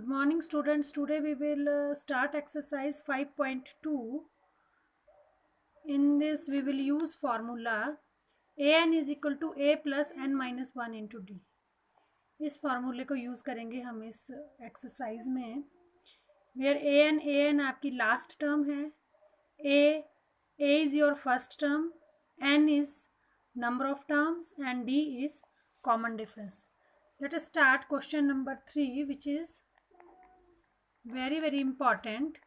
Good morning, students. Today we will start exercise 5.2. In this, we will use formula an is equal to a plus n minus 1 into d. इस फॉर्मूले को use करेंगे हम इस exercise में, where A N आपकी last term है, A is your first term, N is number of terms and d is common difference. Let us start question number 3, which is very important.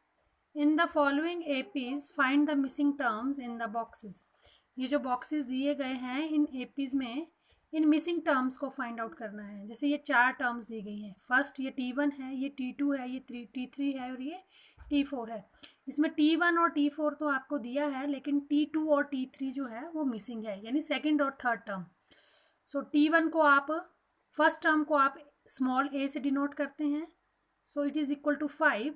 In the following APs find the missing terms in the boxes. ये जो boxes दिए गए हैं इन APs में इन missing terms को find out करना है. जैसे ये 4 टर्म्स दी गई हैं. फर्स्ट ये T1 है, ये T2 है, ये T3 है और ये T4 है. इसमें T1 और T4 तो आपको दिया है, लेकिन T2 और T3 जो है वो मिसिंग है, यानी सेकेंड और थर्ड टर्म. सो T1 को आप फर्स्ट टर्म को आप स्मॉल a से डिनोट करते हैं. So it is equal to 5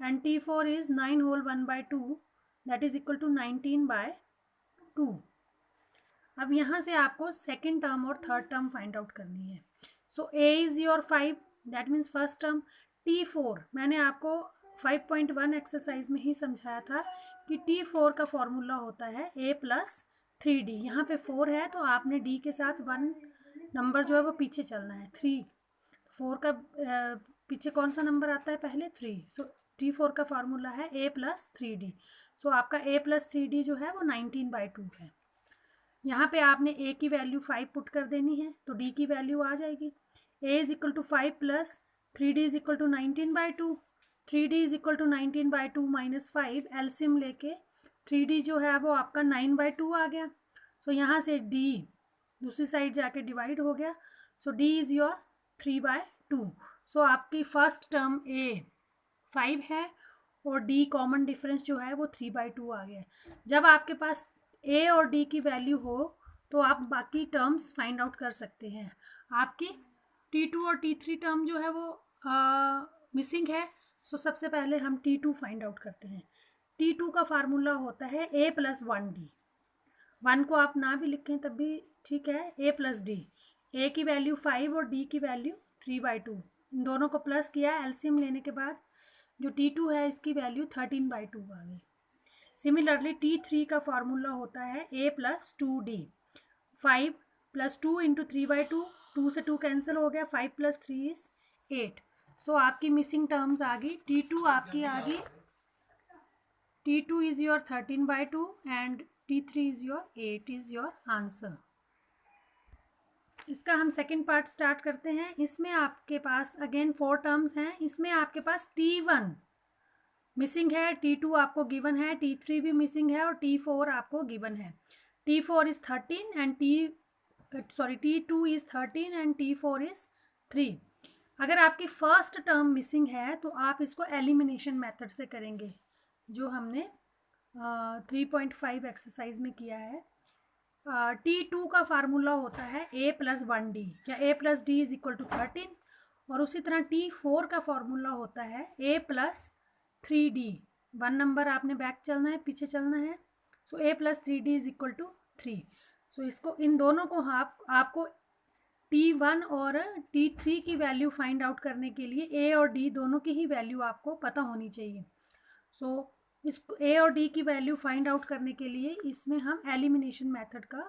and T4 is 9 whole 1 by 2, that is equal to 19 by 2. अब यहाँ से आपको सेकेंड टर्म और थर्ड टर्म फाइंड आउट करनी है. So A is your 5, that means first term. T4 मैंने आपको 5.1 एक्सरसाइज में ही समझाया था कि T4 का फॉर्मूला होता है A प्लस 3D. यहाँ पे 4 है तो आपने D के साथ 1 नंबर जो है वो पीछे चलना है. 3 4 का पीछे कौन सा नंबर आता है? पहले 3. सो T4 का फार्मूला है A प्लस 3D. सो आपका A प्लस 3D जो है वो 19 by 2 है. यहाँ पे आपने A की वैल्यू 5 पुट कर देनी है तो D की वैल्यू आ जाएगी. A is equal to 5 plus 3D is equal to 19 by 2. 3D is equal to 19 by 2 minus 5. LCM लेके 3D जो है वो आपका 9 by 2 आ गया. सो यहाँ से D दूसरी साइड जाके डिवाइड हो गया. सो D इज़ योर 3 by 2. सो आपकी फर्स्ट टर्म A 5 है और D कॉमन डिफरेंस जो है वो 3 by 2 आ गया है. जब आपके पास A और D की वैल्यू हो तो आप बाकी टर्म्स फाइंड आउट कर सकते हैं. आपकी T2 और T3 टर्म जो है वो मिसिंग है. सो सबसे पहले हम T2 फाइंड आउट करते हैं. T2 का फार्मूला होता है A प्लस 1D. 1 को आप ना भी लिखें तब भी ठीक है. A plus D. A की वैल्यू 5 और D की वैल्यू 3 by 2. इन दोनों को प्लस किया, एलसीएम लेने के बाद जो T2 है इसकी वैल्यू 13 by 2 आ गई. सिमिलरली T3 का फार्मूला होता है A plus 2D. 5 plus 2 into 3 by 2. 2 से 2 कैंसिल हो गया. 5 प्लस 3 इज 8. सो आपकी मिसिंग टर्म्स आ गई. T2 आपकी आ गई. T2 is your 13 by 2 and T3 is your 8 is your answer. इसका हम सेकेंड पार्ट स्टार्ट करते हैं. इसमें आपके पास अगेन 4 टर्म्स हैं. इसमें आपके पास T1 मिसिंग है, T2 आपको गिवन है, T3 भी मिसिंग है और T4 आपको गिवन है. T4 is 13 and T2 is 13 and T4 is 3. अगर आपकी फर्स्ट टर्म मिसिंग है तो आप इसको एलिमिनेशन मेथड से करेंगे, जो हमने 3.5 एक्सरसाइज में किया है. T2 का फार्मूला होता है A प्लस 1D या A plus D is equal to 13. और उसी तरह T4 का फार्मूला होता है A प्लस 3D. 1 नंबर आपने बैक चलना है, पीछे चलना है. So A plus 3D is equal to 3. So इसको इन दोनों को आपको T1 और T3 की वैल्यू फाइंड आउट करने के लिए A और D दोनों की ही वैल्यू आपको पता होनी चाहिए. सो इसको A और D की वैल्यू फाइंड आउट करने के लिए इसमें हम एलिमिनेशन मेथड का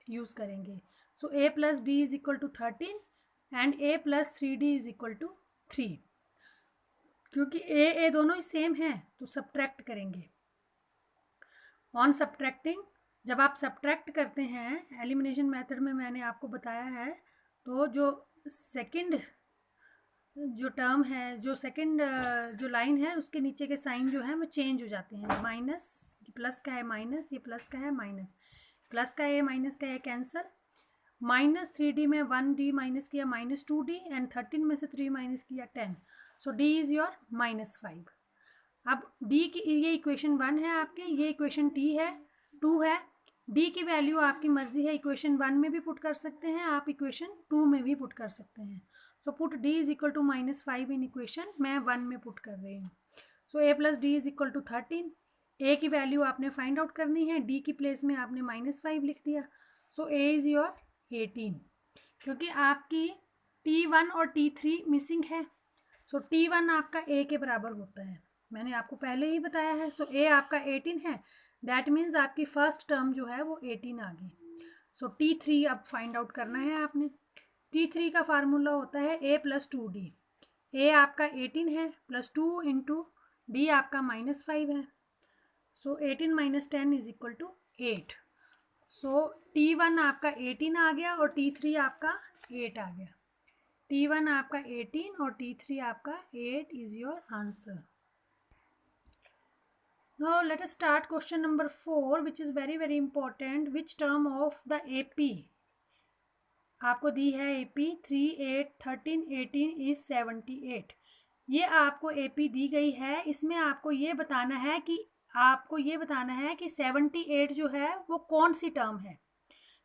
यूज़ करेंगे. So A plus D is equal to 13 and A plus 3D is equal to 3. क्योंकि A दोनों ही सेम हैं तो सब्ट्रैक्ट करेंगे. ऑन सब्ट्रैक्टिंग, जब आप सब्ट्रैक्ट करते हैं एलिमिनेशन मेथड में मैंने आपको बताया है, तो जो सेकंड जो टर्म है, जो सेकंड जो लाइन है उसके नीचे के साइन जो है वो चेंज हो जाते हैं. माइनस, प्लस का है माइनस, ये प्लस का है माइनस, प्लस का है माइनस का है कैंसल. माइनस 3D में 1D माइनस किया माइनस 2D एंड 13 में से 3 माइनस किया 10. सो D इज़ योर माइनस 5. अब D की ये इक्वेशन 1 है आपके, ये इक्वेशन T है 2 है. D की वैल्यू आपकी मर्जी है, इक्वेशन 1 में भी पुट कर सकते हैं आप, इक्वेशन 2 में भी पुट कर सकते हैं. So put D is equal to minus 5 in equation, मैं 1 में पुट कर रही हूँ. So A plus D is equal to 13. A की वैल्यू आपने फाइंड आउट करनी है, D की प्लेस में आपने माइनस 5 लिख दिया. सो A इज़ योर 18. क्योंकि आपकी T1 और T3 मिसिंग है, सो T1 आपका A के बराबर होता है, मैंने आपको पहले ही बताया है। सो A आपका 18 है, दैट मीन्स आपकी फर्स्ट टर्म जो है वो 18 आ गई। सो T3 अब फाइंड आउट करना है आपने। T3 का फार्मूला होता है A प्लस 2D। A आपका 18 है प्लस 2 इंटू D आपका -5 है। So 18 minus 10 is equal to 8। So T1 आपका 18 आ गया और T3 आपका 8 आ गया। T1 आपका 18 और T3 आपका 8 is your answer. Now let us start question number 4, which is very very important. Which term of the AP आपको दी है AP 3, 8, 13, 18 इज 78। ये आपको AP दी गई है, इसमें आपको ये बताना है कि 78 जो है वो कौन सी टर्म है।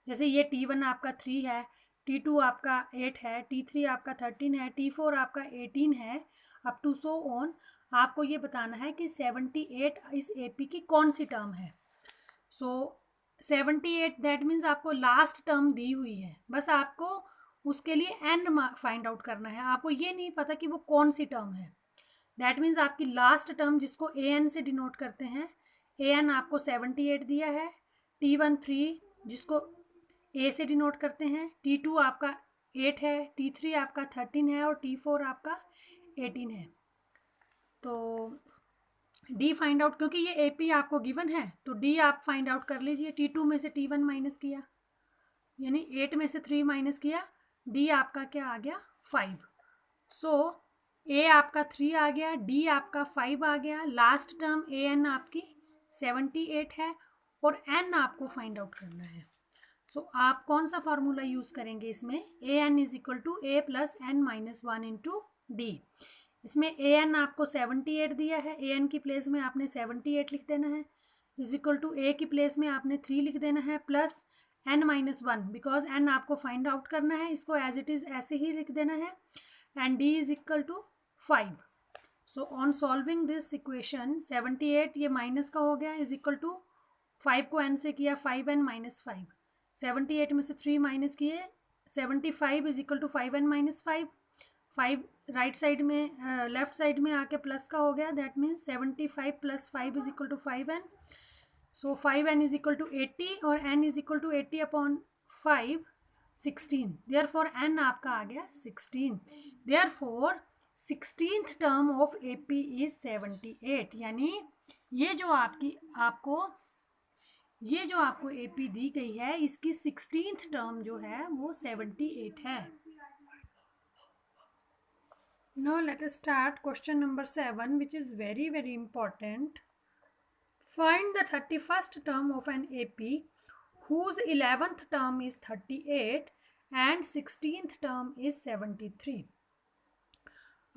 जैसे ये T1 आपका 3 है, T2 आपका 8 है, T3 आपका 13 है, T4 आपका 18 है, अप टू सो ऑन। आपको ये बताना है कि 78 इस AP की कौन सी टर्म है। सो 78 दैट मीन्स आपको लास्ट टर्म दी हुई है, बस आपको उसके लिए n फाइंड आउट करना है। आपको ये नहीं पता कि वो कौन सी टर्म है। दैट मीन्स आपकी लास्ट टर्म जिसको an से डिनोट करते हैं, an आपको 78 दिया है, T1 3 जिसको a से डिनोट करते हैं, T2 आपका 8 है, T3 आपका 13 है और T4 आपका 18 है। तो D फाइंड आउट, क्योंकि ये AP आपको गिवन है तो D आप फाइंड आउट कर लीजिए। T2 में से T1 माइनस किया, यानी 8 में से 3 माइनस किया, D आपका क्या आ गया 5। सो A आपका 3 आ गया, D आपका 5 आ गया, लास्ट टर्म AN आपकी 78 है और N आपको फाइंड आउट करना है। सो आप कौन सा फार्मूला यूज़ करेंगे इसमें, AN is equal to A plus N minus 1 into D। इसमें AN आपको 78 दिया है, AN की प्लेस में आपने 78 लिख देना है, इज इक्वल टू A की प्लेस में आपने 3 लिख देना है plus N minus 1, because N आपको फाइंड आउट करना है, इसको एज इट इज़ ऐसे ही लिख देना है, and D is equal to 5। So on solving this equation 78 ये माइनस का हो गया, इज इक्वल टू 5 को N से किया 5N माइनस 5, 78 में से 3 माइनस किए 75 is equal to 5N minus 5, 5 right side में लेफ्ट साइड में आके प्लस का हो गया, that means 75 plus 5 is equal to 5N। So 5N is equal to 80 और N is equal to 80 upon 5 16, therefore N आपका आ गया 16, therefore 16th term of AP is 78। यानी ये जो आपको AP दी गई है इसकी 16th टर्म जो है वो 78 है। Now let us start question number 7, which is very very important. Find the 31st term of an AP whose 11th term is 38 and 16th term is 73.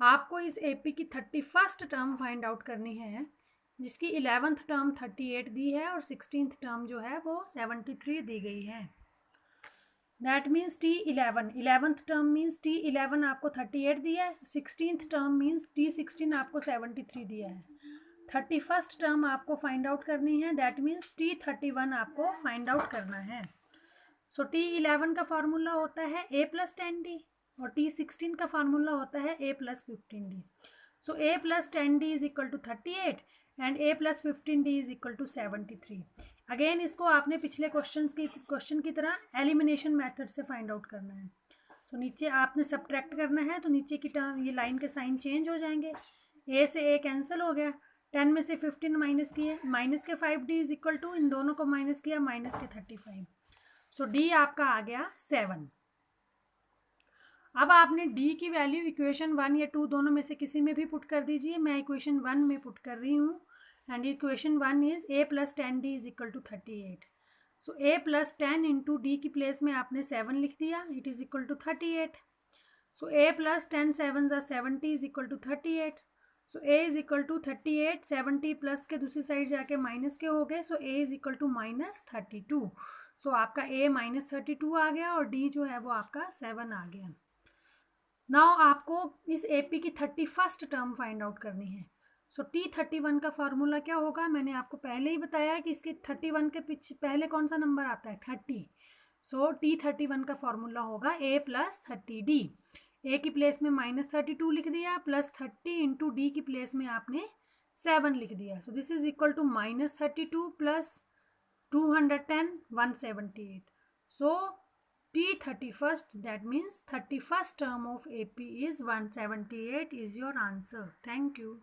आपको इस AP की 31st टर्म फाइंड आउट करनी है जिसकी 11th term 38 दी है और 16th term जो है वो 73 दी गई है। That means T11, 11th term means T11 आपको 38 दिया है, 16th टर्म मीन्स T16 आपको 73 दिया है। 31st टर्म आपको फाइंड आउट करनी है, दैट मीन्स T31 आपको फाइंड आउट करना है। सो T11 का फार्मूला होता है A प्लस 10D और T16 का फार्मूला होता है A plus 15D। So A plus 10D is equal to 38 and A plus 15D is equal to 73। Again इसको आपने पिछले क्वेश्चन की तरह एलिमिनेशन मेथड से फाइंड आउट करना है। तो नीचे आपने सब्ट्रैक्ट करना है, तो नीचे की टर्म ये लाइन के साइन चेंज हो जाएंगे, A से A कैंसिल हो गया, 10 में से 15 माइनस किए, माइनस के 5D इज इक्वल टू इन दोनों को माइनस किया माइनस के 35। सो D आपका आ गया 7। अब आपने D की वैल्यू इक्वेशन 1 या 2 दोनों में से किसी में भी पुट कर दीजिए। मैं इक्वेशन 1 में पुट कर रही हूँ and equation 1 is A plus 10D is equal to 38। So A plus 10 into D की प्लेस में आपने 7 लिख दिया, it is equal to 38। So A plus 10 7 ज़ा 70 is equal to 38। So A is equal to 38, 70 plus के दूसरी side जाके minus के हो गए, so A is equal to minus 32। So आपका A माइनस 32 आ गया और D जो है वो आपका 7 आ गया। नाउ आपको इस AP की 31st टर्म फाइंड आउट करनी है। सो T31 का फार्मूला क्या होगा, मैंने आपको पहले ही बताया कि इसके 31 के पीछे पहले कौन सा नंबर आता है 30। सो T31 का फार्मूला होगा A प्लस 30D। ए की प्लेस में -32 लिख दिया, +30 इंटू डी की प्लेस में आपने 7 लिख दिया. So this is equal to -32 plus 210 178. So T31st, that means 31st term of AP is 178 is your answer. Thank you.